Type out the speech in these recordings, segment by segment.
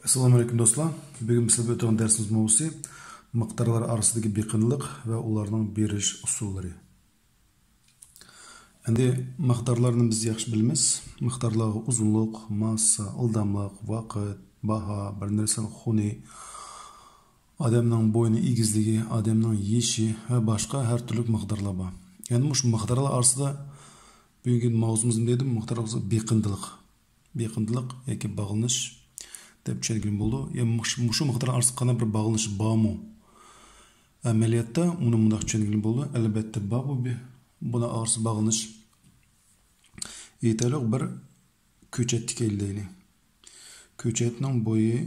Assalamu alaikum dostlar. Bugün sizlerle o'tgan dersimiz mavzusi miqdorlar orasidagi beqinlik va ularning berish usullari. Endi miqdorlarni biz yaxshi bilamiz. Miqdorlarga uzunlik, massa, ildamlik, vaqt, baho, bir narsaning xuni, odamning bo'yni egizligi, odamning yeshi va boshqa har turli miqdorlar bor. Endi shu miqdorlar orasida bugungi mavzumuz nima dedim? Miqdorlar beqinlik. Beqinlik yoki bog'lanish deb tushungan bo'ldi. Shu miqdor orasida qanday bir bog'lanish bormi? Amaliyotda uni bunday tushungan bo'ldi. Albatta bor bu. Buna orasida bog'lanish aytaylik bir ko'chat tikaylik. Ko'chatning bo'yi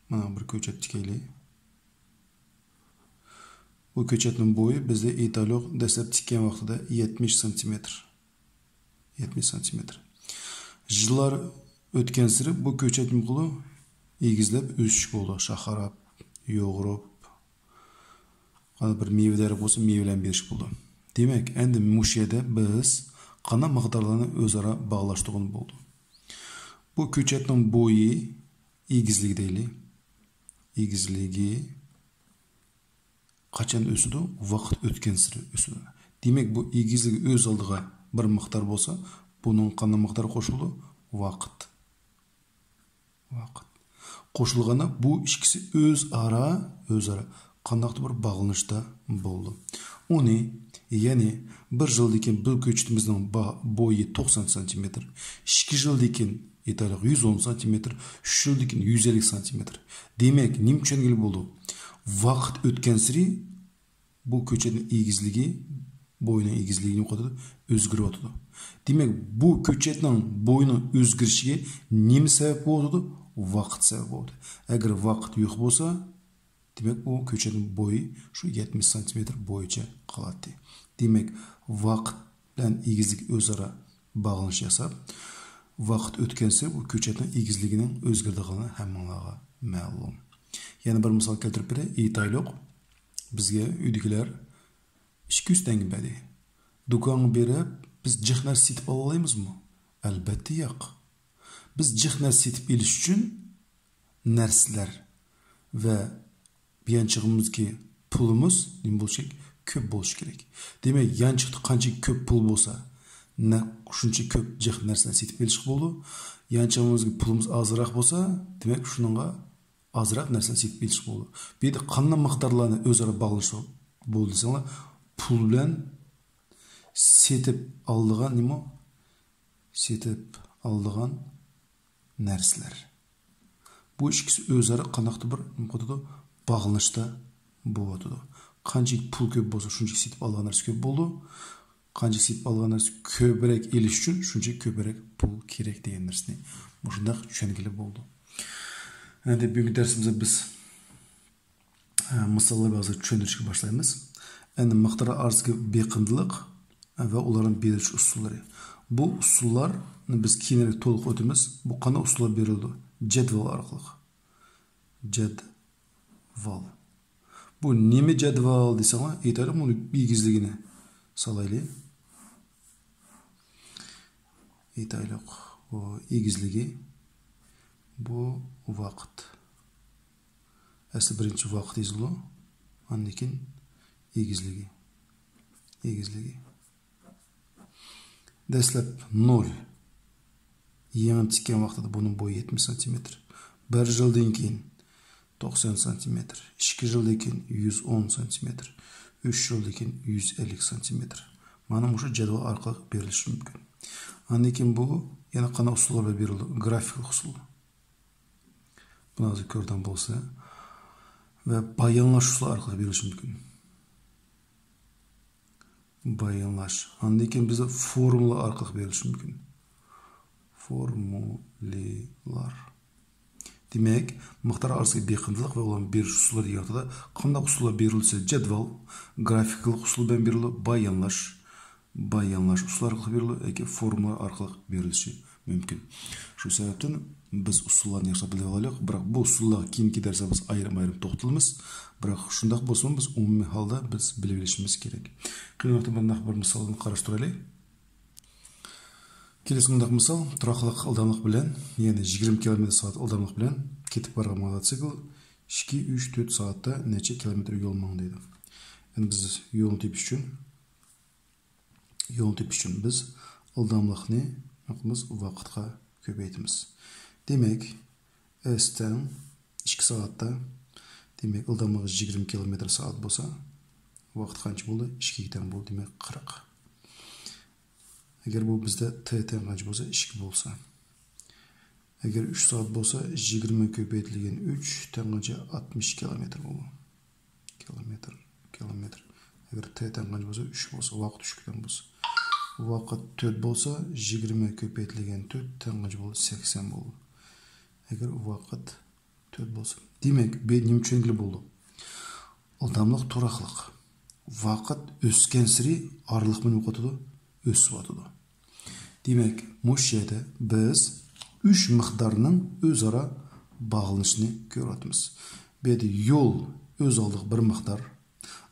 mana bir ko'chat tikaylik. Bu ko'chatning bo'yi bizda aytaylik dastlab tikkan vaqtida 70 cm. 70 cm. Yillar o'tgan siri bu ko'chat muquli egizlab o'sish bo'ldi, shaharab, yo'g'irib, qana bir mevalar bo'lsa mevalar berish bo'ldi. Demak, endi mushada biz qana miqdorlarni o'zaro bog'lashtirgan bo'ldi. Bu ko'chatning bo'yi egizligi deylik. Egizligi qachon o'sidi? Vaqt o'tgan siri o'sidi. Demak, bu egizligi o'z oldiga bir miqdor bo'lsa, buning qanday miqdori qo'shildi? Vaqt. Qo'shilganda bu ikkisi o'zaro qandaqdir bir bog'lanishda bo'ldi. Uni, ya'ni bir yildan keyin bir ko'chatimizning bo'yi 90 cm, 2 yildan keyin aytaylik 110 cm, 3 yildan keyin 150 cm. Demak, nima tushungan bo'ldi? Vaqt o'tgan sari bu ko'chatning egizligi, bo'yining egizligi yo'qotadi, o'zgaryapti. Demak, bu ko'chatning bo'yining o'zgarishiga nima sabab bo'ldi? Vaqt sabab bo'ldi. Agar vaqt yo'q bo'lsa, demak bu ko'chatning bo'yi shu 70 cm bo'yicha qoladi. Demak, vaqt bilan egizlik o'zaro bog'lanish yasab, vaqt o'tgansa bu ko'chatning egizligining o'zgardigani hammalarga ma'lum. Yana bir misol keltirib beray, aytaylik, bizga uydagilar 200 tanga berdi. Do'konga berib, biz jihnar setib olamizmi? Albatta yo'q. Biz jihnar setib olish uchun narsalar va yanchig'imizga pulimiz nima bo'lishi ko'p bo'lishi kerak. Demak, yanchiqda qancha ko'p pul bo'lsa, shuncha ko'p narsalarni setib olish bo'ldi. Yanchig'imizga pulimiz ozroq bo'lsa, demak shuningga ozroq narsani setib olish bo'ldi. Bu yerda qanday miqdorlarni o'zaro bog'lash bo'ldi desanglar, pul bilan setib oldigan nima? Setib oldigan narsalar. Bu ikkisi o'zaro qanaqdir bir qodida bog'lanishda bo'ladi. Qancha pul ko'p bo'lsa, shuncha setib olgan narsa ko'p bo'ldi. Qancha setib olgan narsa ko'proq elish uchun shuncha ko'proq pul kerak degan narsani shunday tushungan bo'ldi. Endi bugungi darsimizda biz misollar bilan tushuntirishga boshlaymiz. Endi miqdor orasiga beqinlik va ularning berish usullari. Bu usullarni biz keyinroq to'liq o'tamiz. Bu qanday usullar berildi? Jadval orqali. Jadval. Bu nima jadval desanglar, aytaylik, uni egizligini solaylik. Aytaylik, bu egizligi bu vaqt. Asli birinchi vaqt yozildi. Undan keyin egizligi. Dastlab 0. Yangi tikkan vaqtida buning bo'yi 70 cm. 1 yildan keyin 90 cm, 2 yildan keyin 110 cm, 3 yildan keyin 150 cm. Mana bu jadval orqali berilishi mumkin. Undan keyin bu yana qanday usullarga berildi? Grafik usul. Buni hozir ko'rdan bo'lsa va bayonlash usuli orqali berilishi mumkin. Bayonlash. Undan keyin bizga formula orqali berilishi mumkin. Formulalar. Demak, miqdor orasiga beqinlik va ularning berish usullari yordamida qanday usullar berilsa, jadval, grafiklik usul bilan beriladi, bayonlash usullari orqali beriladi yoki formula orqali berilishi mumkin. Shu sababdan biz usullarni yaxshi bilib olaylik, biroq bu usullar keyingi darsda biz ayrim-ayrim to'xtalamiz. Biroq shunday bo'lsa, biz umumiy holda biz bilib olishimiz kerak. Qiynoqda bunday bir misolni qarashtiraylik. Келесі мындай мысал, тұрақлық ылдамдық білен, яғни 20 км сағат ылдамдық білен кетіп барған мотоцикл 2-3-4 сағатта неше километр жол маңдайды. Енді біз жолын тепіш үшін біз ылдамдықны вақытқа көбейтіміз. Демек, S-тен 2 сағатта, демек ылдамдығы 20 км сағат болса, вақыт қанша болды? 2 тен болды, демек 40. Егер бұл бізде T-тен қанша болса, 2 болса. Егер 3 сағат болса, 20 көбейтілген 3 тен қанша 60 км болды. Километр. Егер T-тен қанша болса, 3 болса, вақыт 3 тен болса. Вақыт 4 болса, 20 көбейтілген 4 тен қанша болды, 80 болды. Егер вақыт 4 болса. Демек, беднем чөнгілі болды. Ылдамдық тұрақлық. Вақыт өскен сірі арылық мен өқатыды, өсіп атыды. Демек, мұш жерде біз үш мықтарының өз ара бағылынышыны көретіміз. Беді yol өз алдық бір мықтар,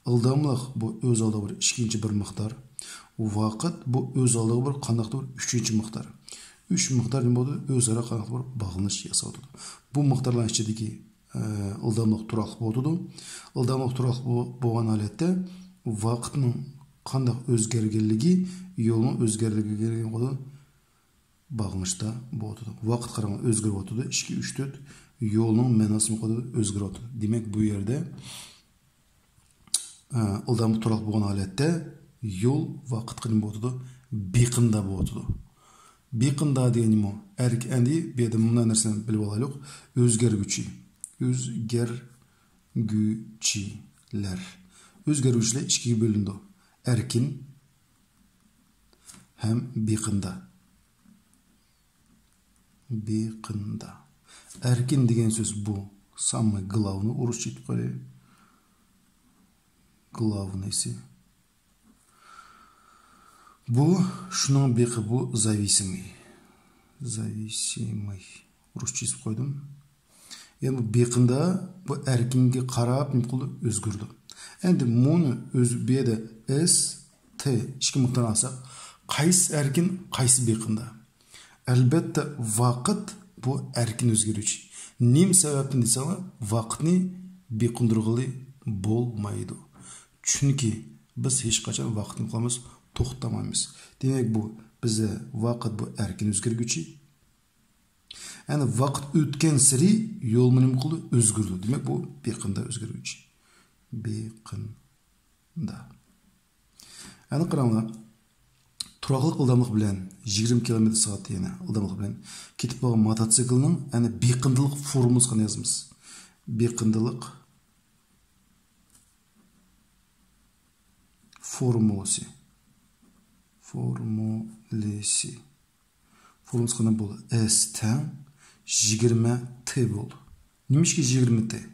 ылдамлық бұл өз алдық бір ішкенші бір мықтар, вақыт бұл өз алдық бір қандақты бір үшінші мықтар. Үш мықтар болды өз ара қандақты бір бағылыныш ясауды. Бұл мықтарлар ішедегі ылдамлық тұрақлық болдыды. Ылдамлық тұрақлық болған әлетте вақытының қандақ өзгергерлігі, yolun өзгерлігі келген қоды бағынышта болдыды. Вақыт қараңғы өзгер болдыды. 2-3-4 yolun мәнасымен қоды өзгер болдыды. Демек, бұл ерде ылдамлық тұрақлық болған әлетте yol вақыт қырын болдыды, бейқында болдыды. Бейқында деген мо? Әнді беді мұндай нәрсені біліп алайлық. Өзгергүчі. Өзгергүчілер. Өзгергүчілер ішкеге бөлінді. Әркін һәм бейқында. Әркін деген сөз бұл самый главный орысша етіп қарай. Главныйсы. Бұл шының бейқі, бұл зависимый. Орысша етіп қойдым. Енді бейқында бұл әркінге қарап өзгірді. Әнді мұны беді S, T, ішкі мұқтан алсақ, қайсы әркін, қайсы бейқында. Әлбәтті вақыт бұл әркін өзгеруші. Нем сәбәптін десала, вақытны бейқындырғылы болмайды. Чүнкі біз ешқашан вақытын қыламыз, тоқтамаймыз. Демек бұл бізде вақыт бұл әркін өзгергүчі. Әні вақыт өткен сірі yol мінім қылы өзгірді. Демек бұл бейқында өзгергүчі. Бейқында. Әні қараңға, тұрақлық ылдамлық білән 20 км сағат ені ылдамлық білән кетіп болған мотоциклінің әні бейқындылық формуласын жазымыз. Бейқындылық формуласы. Формуласы қана болды. S-тен 20T болды. Немешке 20T?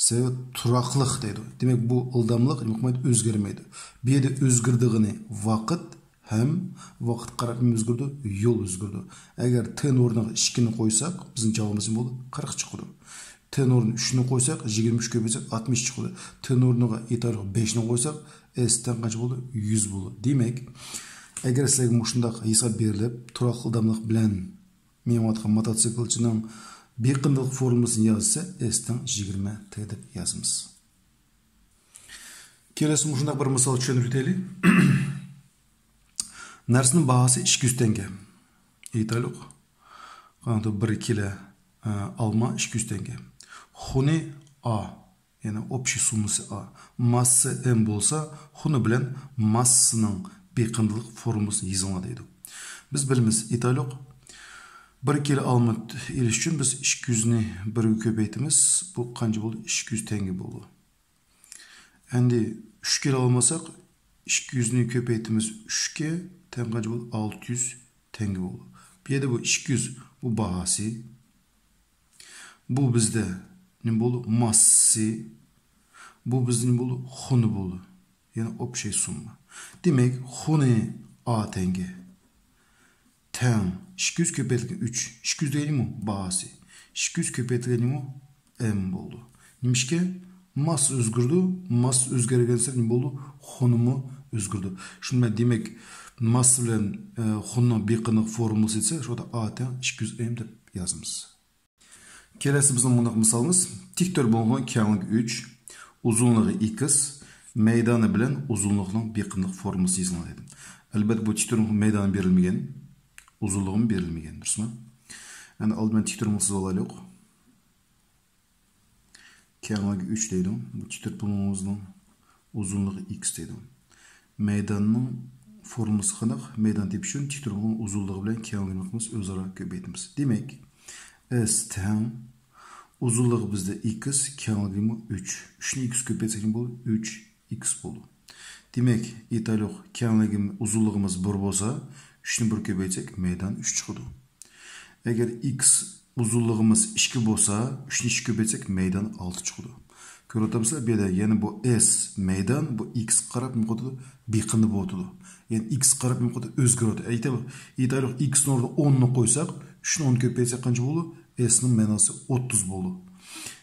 Себебі тұрақлық дейді. Демек, бұл ылдамлық өзгермейді. Беді өзгірдіғіне вақыт һәм вақыт қарапын өзгірді, yol өзгірді. Әгер T орнына 2-ні қойсақ, біздің жауабымыз болды 40 шыққыды. T орнына 3-ні қойсақ, 23 көбейсек 60 шыққыды. T орнына 5-ні қойсақ, S-тен қанша болды? 100 болды. Демек, әгер сілегі мұшындақ есап беріліп, тұрақлық ылдамлық білән мен атқан мотоциклчының бейқындылық формуласын yazса, S-тен 20T деп yazымыз. Келесі мұшындақ бір мысал түшеніп жетелі. Нәрсінің бағасы 200 теңге. Ейталық. Қанаты 1 келі алма 200 теңге. Хуны А, яғни общий суммасы А. Массы М болса, хуны білен массының бейқындылық формуласын езілма дейді. Біз біліміз, ейталық. 1 келі алма еліш үшін біз 200-ні 1-ге көбейтіміз. Бұл қанша болды? 200 теңге болды. Әнде 3 келі алмасақ, 200-ні көбейтіміз 3-ке тән қанша болды? 600 теңге болды. Беді бұл 200 бұл бағасы. Бұл бізде не болды? Массы. Бұл бізде не болды? Хуны болды. Яғни общий сумма. Демек, хуны А теңге. Тән 200 көбейтілген 3. 200 деген му? Бағасы. 200 көбейтілген му? М болды. Немешке? Масс өзгірді. Масс өзгерген сәр не болды? Хунымы өзгірді. Шынымен демек, massa bilen xunning beqinlik formulasi ise şurada A teng 200m dep yazımız. Kelesi bizim bundaq misalımız tiktor bo'lgan kengligi 3, uzunluğu x, meydani bilen uzunluğunun beqinlik formulası yazıladi. Albatta bu tiktorun meydani berilmegen, uzunluğu berilmegen, durusmi? Yani aldımen tiktorumuz olaylık. Kengligi 3 deydim. Bu tiktor bulmamızın uzunluğu x deydim. Meydanın formulası qanaq? Meydan tepişin tiktorun uzunluğu bilen kengliğimiz özara köpeytimiz. Demek S teng uzunluğu bizde x, kengliğimi 3. 3'ni x köpeytsek ne olur? 3x olur. Demek italik kengliğimiz uzunluğumuz 1 bolsa, 3'ni 1 köpeytsek meydan 3 çıkıdı. Eğer x uzunluğumuz 2 bolsa, 3'ni 2 köpeytsek meydan 6 çıkıdı. Görüyorsunuz bir de yani bu S meydan bu x qarab mümkün beqinli bo'ladi. Yani x qarab mümkün özgürüyor. İtalik x'nin orada 10'nu koysak, 3'ni 10 köpeytsek qancha bo'ladi? S'nin manası 30 bo'ladi.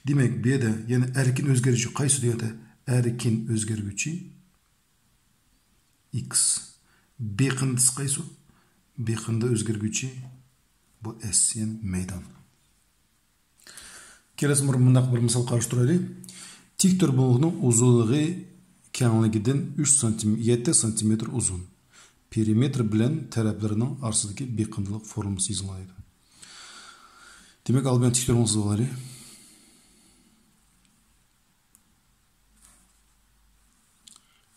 Demek bir de yani erkin özgürücü qaysi deydi? Erkin özgürücü x. Beqindisi qaysi? Beqinda özgürücü bu S yani meydan. Kelesi mundaq bir misal qarashtiraylik. Tiktor bo'lğunun uzunluğu kengligidan 7 cm uzun. Perimetr bilen taraflarının arasındaki beqinlik formulası yazıladi. Demek alben tiktorumuz var.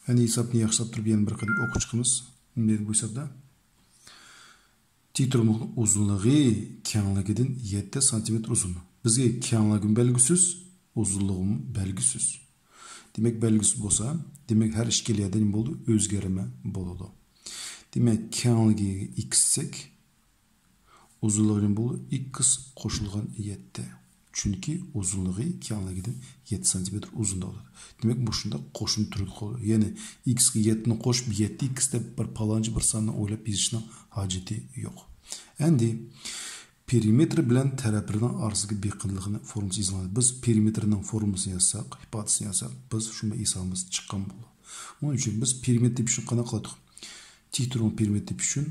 Yani hesapni yaxshilab turib yana bir qadim o'qib chiqamiz. Nima bu hesabda? Tiktorumuzun uzunluğu kengligidan 7 cm uzun. Bizga kengligim belgisiz, uzunluğum belgisiz. Demek belgisiz bolsa, demek her işkeliyede ne boldu? Özgerme boladı. Demek kengligi x sek, uzunluğu ne boldu? X qo'shilgan 7. Çünkü uzunluğu kengligidan 7 cm uzun olur. Demek bu şunda qo'shim turdi qoladi. Yani x ga 7'ni qo'shib 7x deb bir palanchi bir sanni o'ylab yozishning hojati yo'q. Endi perimetr bilen taraflarının arasındaki beqinligini formulası yazıladi. Biz perimetrinin formulası yazsak, hipotezasini yazsak, biz şunda hisobimiz chiqqan bo'ladi. Onun için biz perimetr tepishini qanday qildik? Tiktorun perimetr tepishini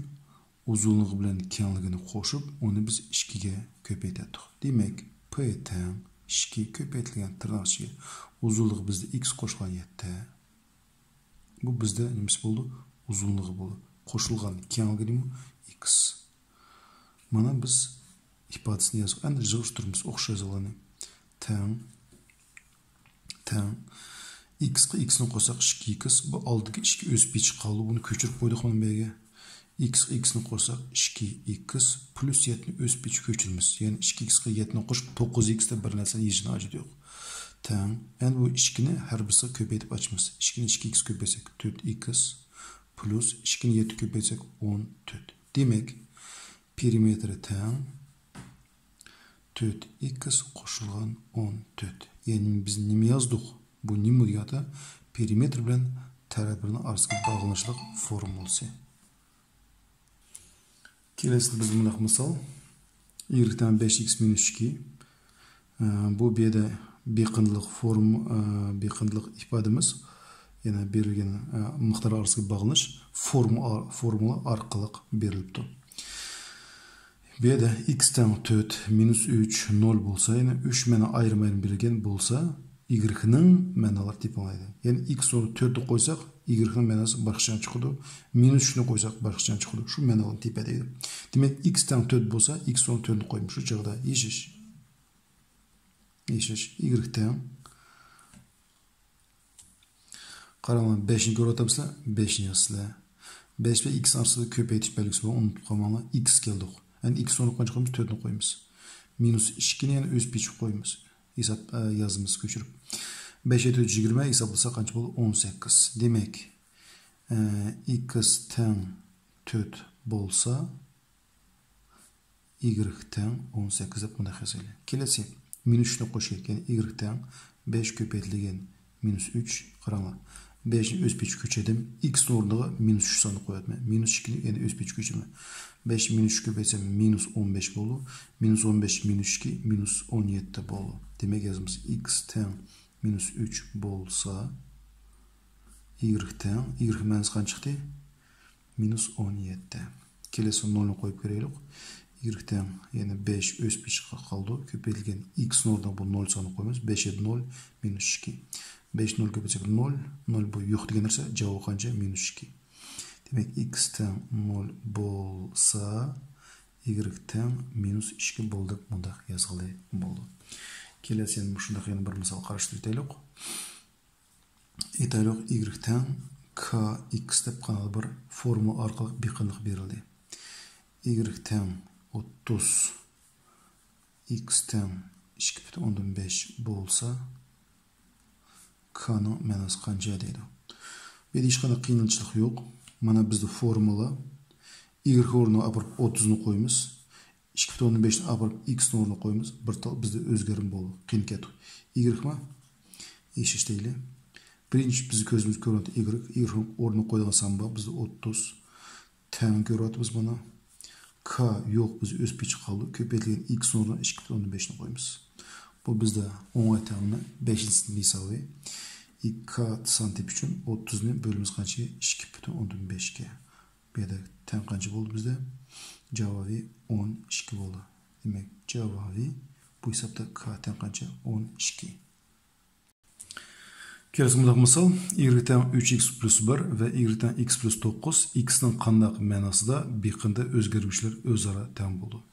uzunluğu bilen kengligini qo'shib, onu biz 2 ga ko'paytirdik. Demek p teng 2 ko'paytirilgan tirnoq ichiga uzunluğu bizde x qo'shilgan 7. Bu bizde nimasi bo'ldi? Uzunluğu bo'ldi. Qo'shilgan kengligi x. Mana biz hipotezasini yazıp, endi yig'ishtiramiz, o'xshash yoziladi. Teng x ga x'ni qo'shsak 2x, bu oldiga 2 o'sib chiqib qoldi. Buni ko'chirib qo'ydik mana bu yerga. X ga x'ni qo'shsak 2x plus 7 ni o'sib ko'chiramiz. Ya'ni 2x ga 7 ni qo'shib 9x da bir narsani yeyishni hojati yo'q. Teng. Endi bu 2 ni har birisiga ko'paytirib ochamiz. 2 ni 2x ko'paytsak 4x plus 2 ni 7 ko'paytsak 14. Demek perimetri teng 4x qo'shilgan 14. Yani biz nima yozdik? Bu nima deganda perimetr bilan taraflarning arasidagi bog'lanishlik formulasi. Kelesida biz buni misol y-dan 5x minus 2. Bu yerda beqinlik ifodamiz. Yana berilgan miqdor arasidagi bog'lanish formula orqali berilibdi. Bu yerda x teng 4 minus 3 0 bolsa, yani 3 meni ayrim berilgan bolsa, y'ning ma'nolari teplanadi. Yani x o'rniga 4 ni qo'ysak, y'ning ma'nosi boshqacha chiqadi. Minus 3 ni qo'ysak boshqacha chiqadi. Shu ma'noni tepadi. Demak x teng 4 bolsa, x o'rniga 4 ni qo'ymish. Shu joyda yeshish. Y teng qarang 5 ni ko'ryapsizlar, 5 ni yozsizlar. 5 ve x arasida ko'paytirish belgisi bor, unutib qolmanglar. X keldi. Yani x o'rniga qancha qo'yamiz? 4 ni qo'yamiz. Minus 2 ni yana o'sib qo'yamiz. Hesap yazımız ko'chirib. 5 + 20 hisoblasa qancha bo'ldi? 18. Demek x teng 4 bo'lsa, y teng 18 deb buni hisoblaylik. Kelasi minus 3 ni qo'shaylik. Yani y teng 5 ko'paytirilgan minus 3. Qaranglar. 5 ni o'sib ko'chirdim. X o'rniga minus 3 sonni qo'yapman. Minus 2 ni yana o'sib ko'chiraman. 5 minus 3 ko'paysam minus 15 bo'ldi. Minus 15 minus 2 minus 17 bo'ldi. Demek yazımız x teng minus 3 bolsa, y teng, y ma'nosi qancha chiqdi? minus 17. Kelesi 0'ını koyup göreylik. Y'den yani 5 öz bir kaldı. Köpeyilgen x'in orada bu 0 sanı koyumuz. 5 7 0 minus 2. 5 0 köpeyecek 0. 0 bu yok degenirse cevabı kanca minus 2. Demek x'ten 0 bolsa y'ten minus 2 boldu. Bunda yazılı boldu. Kelesi yani şundaq yani bir misal karıştırıtaylık. Etaylık y'ten kx dep kanalı bir formula arkalık bir kındık verildi. Y'ten 30 x'ten 2,5 bolsa k'nın manası kanca deydi. Bir hiç qanday qiyinchilik yok. Mana bizde formula y o'rniga apirib 30'ni qo'yamiz. 2,5'ni apirib x'ni o'rniga qo'yamiz. Bir tal bizde o'zgarim bo'ldi. Qiyin ketdi. Y mi? Eshitaylik. Birinchi bizni ko'zimiz ko'radi y o'rniga qo'ygan samba bizde 30 tan ko'ryapmiz buni. K yok biz öz piç kaldı. Köpeklerin x sonra 2,5'ni koymuş. Bu bizde 10 etamını 5. misalı. 2 santim için 30'unu bölümümüz kaçı? 2,5'ke. Bir de tem kaçı oldu bizde? Cevabı 12 oldu. Demek cevabı bu hesapta k tem kaçı? 12. Kelesindeki misal y'ten 3x plus 1 ve y'ten x plus 9 x'nin qandaq mənasıda biqində özgərgüçlər özara təm boldu.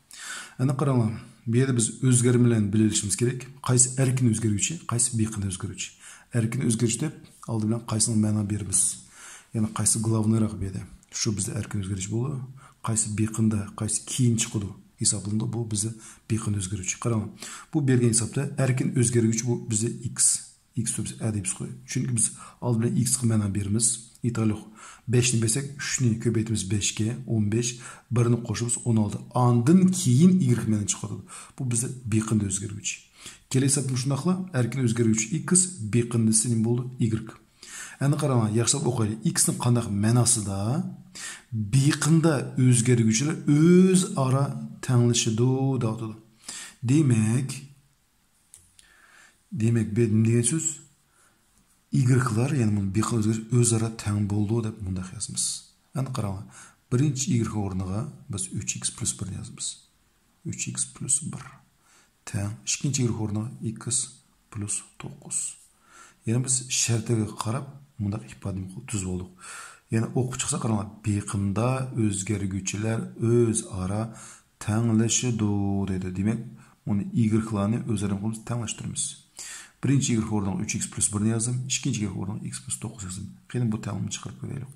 Ana qaranglar, bu yerdə biz özgərmələrini bilishimiz kerak. Qaysı erkin özgərgüçü, qaysı biqində özgərgüçü. Erkin özgərgüç deb aldı bilan qaysının məna berimiz. Yəni qaysı glavnıyroq bu yerdə. Şu bizdə erkin özgərgüç boldu. Qaysı biqində, qaysı keyin çıxdı hesablandı. Bu bizdə biqin özgərgüçü. Qaranglar, bu bergen hesabda erkin özgərgüç bu bizdə x. X biz adayız koy. Çünkü biz aldı bilen x qımana berimiz. İtalyok 5'ni besek 3'ni köpeytimiz 5'ke 15. Birini qoşubuz 16. Andın keyin y qımana çıkardı. Bu bize biqinde özgərgüç. Kelesi hesabım şundaqla erkin özgərgüç x biqinde sinin boldu y. Endi qarama yaxshilab o'qaylik. X'nin qandaq manasida biqinde özgərgüçlər öz ara tenglishidu deydi. Demek benim degan söz y'lar yani bunu bir xil o'zaro teng bo'ldi deb bundaq yozamiz. Endi qarang. Birinchi y o'rniga biz 3x plus 1 yozamiz. 3x plus 1 teng ikkinchi y o'rniga x plus 9. Yani biz shartiga qarab bundaq ifoda tuz bo'ldik. Yani o'qib chiqsa qarang, biqinda o'zgarguvchilar o'zaro tenglashidi dedi. Demek bunu y'larni o'zaro tenglashtiramiz. Birinci y o'rniga 3x plus 1'ni yazdım. İkinci y o'rniga x plus 9 yazdım. Keyin bu tanımını çıkarıp koyalım.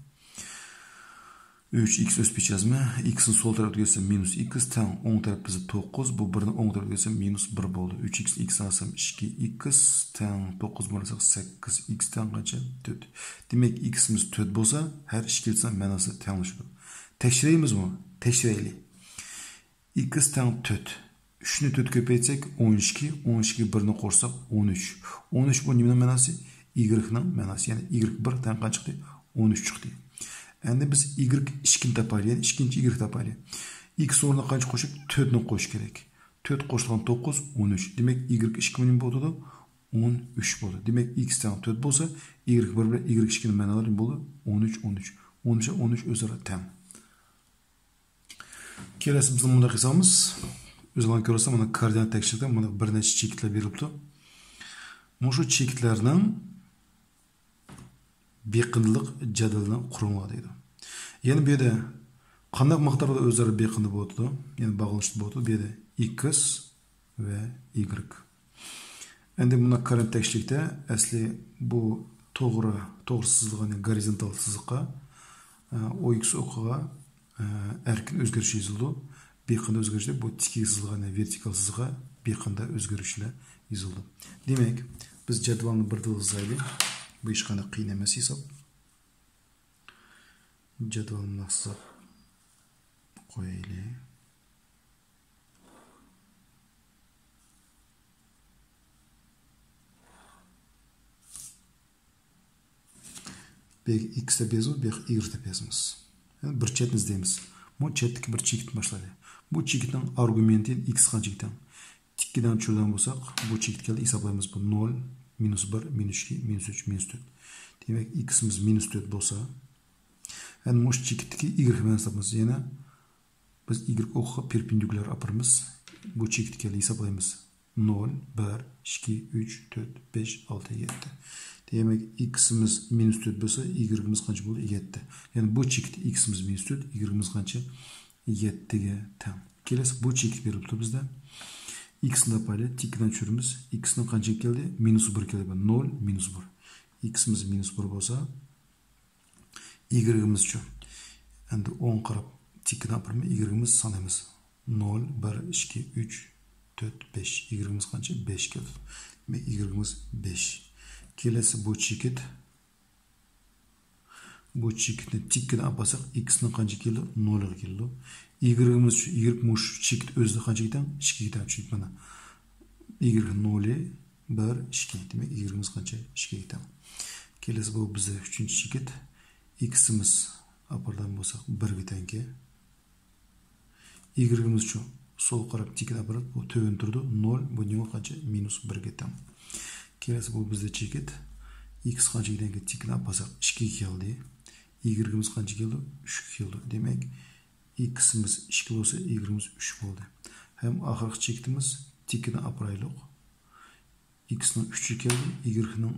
3x öz piç yazma. X'in sol tarafı gelse minus x. Tam 10 tarafı bize 9. Bu 1'in 10 tarafı gelse minus 1 oldu. 3x x alsam 2x. Tam 9 bölünsek 8. X tam kaça? 4. Demek x'imiz 4 bolsa her işkilsen manası tanışıyor. Tekşireyimiz mi? Tekşireyli. X tam 4. 3'nü 4 köpeytsek 12, 12 1'ni qo'shsak 13. 13 bu nimaning manasi? Y'ning manasi. Yani y1 tan qancha chiqdi? 13 chiqdi. Endi biz y2 topaylik, yani ikkinchi y topaylik. X o'rniga qancha qo'shib 4 ni qo'shish kerak. 4 qo'shilgan 9 13. Demak y2 nima bo'ldi? 13 bo'ldi. Demak x tan 4 bo'lsa, y1 bilan y2 ning ma'nolari bo'ldi 13 13. 13 13 o'zaro teng. Kelasi bizning bunda qilamiz. Özünden görürse bana koordinat tekşirde bana bir neçe çekitler verildi. Şu çekitlerden beqindilik jadalini qurumlar deydi. Yani bir de qanday miqdorda o'zaro beqindi bo'ldi, yani bog'lanishli bo'ldi. Bu yerda x ve y. Endi buna koordinat tekşirlikte asli bu to'g'ri sızlığa, yani gorizontal sızlığa o x o'qiga erkin o'zgarish yozildi. Beqinde özgürlükler bu tikik sızlığa, yani vertikal sızlığa beqinde özgürlükler yazıldı. Demek biz jadvalni bir dil yazaylik. Bu hech qanday qiyin emas hisob. Jadvalni nasıl qo'yaylik. Bek x deb yozamiz, bek y deb yozamiz. Yani bir chetni izlaymiz. Bu chetdagi bir chekit boshlaydi. Bu chekitning argumenti x qancha ekan? Tikkidan cho'dan bo'lsak, bu chekitga hisoblaymiz. Bu 0, minus 1, minus 2, minus 3, minus 4. Demek x'imiz minus 4 bo'lsa, Yani muş çekitdeki y menasabımız yana biz y oqqa perpendikulyar aparımız. Bu çekitdeki hesaplayımız. 0, 1, 2, 3, 4, 5, 6, 7. Demek x'imiz minus 4 bo'lsa, y'imiz qancha bo'ldi? 7. Yani bu çekit x'imiz minus 4, y'imiz qancha? 7'ge teng. Kelesi bu çekit berilibdi bizda. X'ni topayli, tikdan tushiramiz. X'ni qancha keldi? Minus 1 keldi. 0, minus 1. X'imiz minus 1 bo'lsa, y'imiz chu. Endi 10 qarab tikdan aparma, y'imiz sanaymiz. 0, 1, 2, 3, 4, 5. Y'imiz qancha? 5 keldi. Demek y'imiz 5. Kelesi bu çekit. Bu çekitni tikdan apasak x'ni qancha keldi? 0 keldi. Y'imiz şu, y muş çekit özde qancha ketan? 2 ketan çünkü mana. Y 0, 1, 2. Demek y'imiz qancha? 2 ketan. Kelesi bu bize 3-cü çekit. X'imiz apardan bo'lsak 1 ketanki. Y'imiz şu sol qarab tikdan aparat bu tövün turdu 0, bu nima qancha? Minus 1 ketan. Kelesi bu bizde çekit. X qancha ketanki tikdan apasak 2 keldi. Y'imiz qancha keldi? 3 keldi. Demek x'imiz 2 bo'lsa, y'imiz 3 bo'ldi. Hem oxirgi chekitimiz tikdan aparaylik. X'ning 3 keldi, y'ning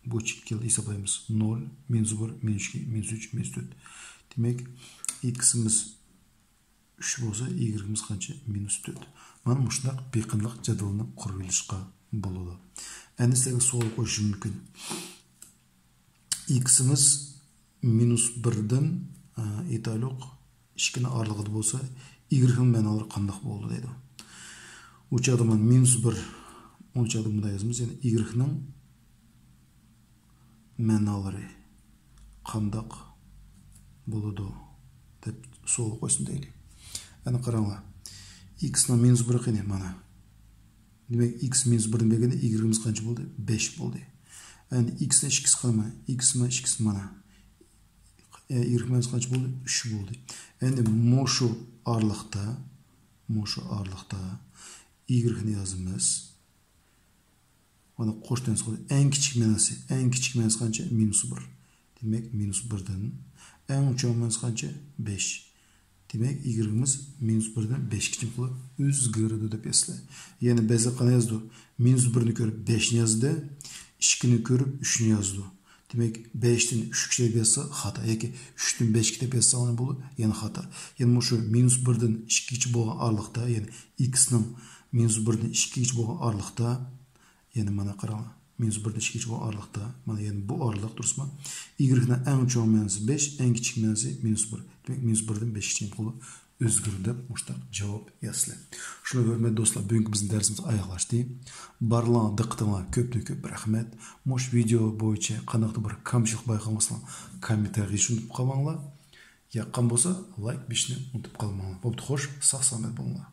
bu chekit keldi hisoblaymiz. 0, minus 1, minus 2, minus 3, minus 4. Demek x'imiz 3 bo'lsa, y'imiz qancha? Minus 4. Mana mushunday beqinlik jadvalini qurib olishga bo'ladi. Endi sizga savol qo'yishim mumkin. X'imiz minus 1dan aytaylik 2'nin aralığı bolsa, y'nin manaları qandaq boldu deydi. Uç adamın minus 1, uç adamında yazımız, yani y'nin manaları qandaq boludu deb so'l qo'ysin deyli. Yani qaranglar. X'nin minus 1 qani mana. Demek x minus 1 degende y'imiz qancha bo'ldi? 5 bo'ldi. Yani x'ni 2 qilma, x'ni 2 mana. Y'imiz qancha bo'ldi? 3 bo'ldi. Endi mushu aralıqda y'ni yazımız. Mana qo'shdan chiqadi. Eng kichik manasi qancha? Minus 1. Demek minus 1dan eng cho'ng manasi qancha? 5. Demek y'imiz minus 1dan 5 kichik qilib o'zgardi deb esla. Yani ba'zi qanday yozdi? Minus 1ni ko'rib 5ni yozdi, 2ni ko'rib 3ni yozdi. Demek 5'ten 3 kişi yazsa hata. Yani 3'ten 5 kitap yazsa ona bulu yani hata. Yani şu minus 1'den 2 kişi boğan aralıkta yani x'nin minus 1'den 2 kişi boğan aralıkta yani mana qarama. Minus 1'den 2 kişi boğan aralıkta mana yani bu aralık durusma. Y'nin en çoğun menası 5, en küçük menası minus 1. Demek minus 1'den 5 kişi bulu özgürlüğünde muşta cevap yazılı. Şöyle görmedi dostlar, bugün bizim dersimiz ayaklaştı. Barlan diqqatinglar köp rahmet. Muş video boyunca qanaqdır bir kamchilik bayqamasdan kommentariyga tushunib qolmanglar. Yaqqan bo'lsa like beshni unutib qolmanglar. Bo'pti, xo'sh, sog' salomat bo'linglar.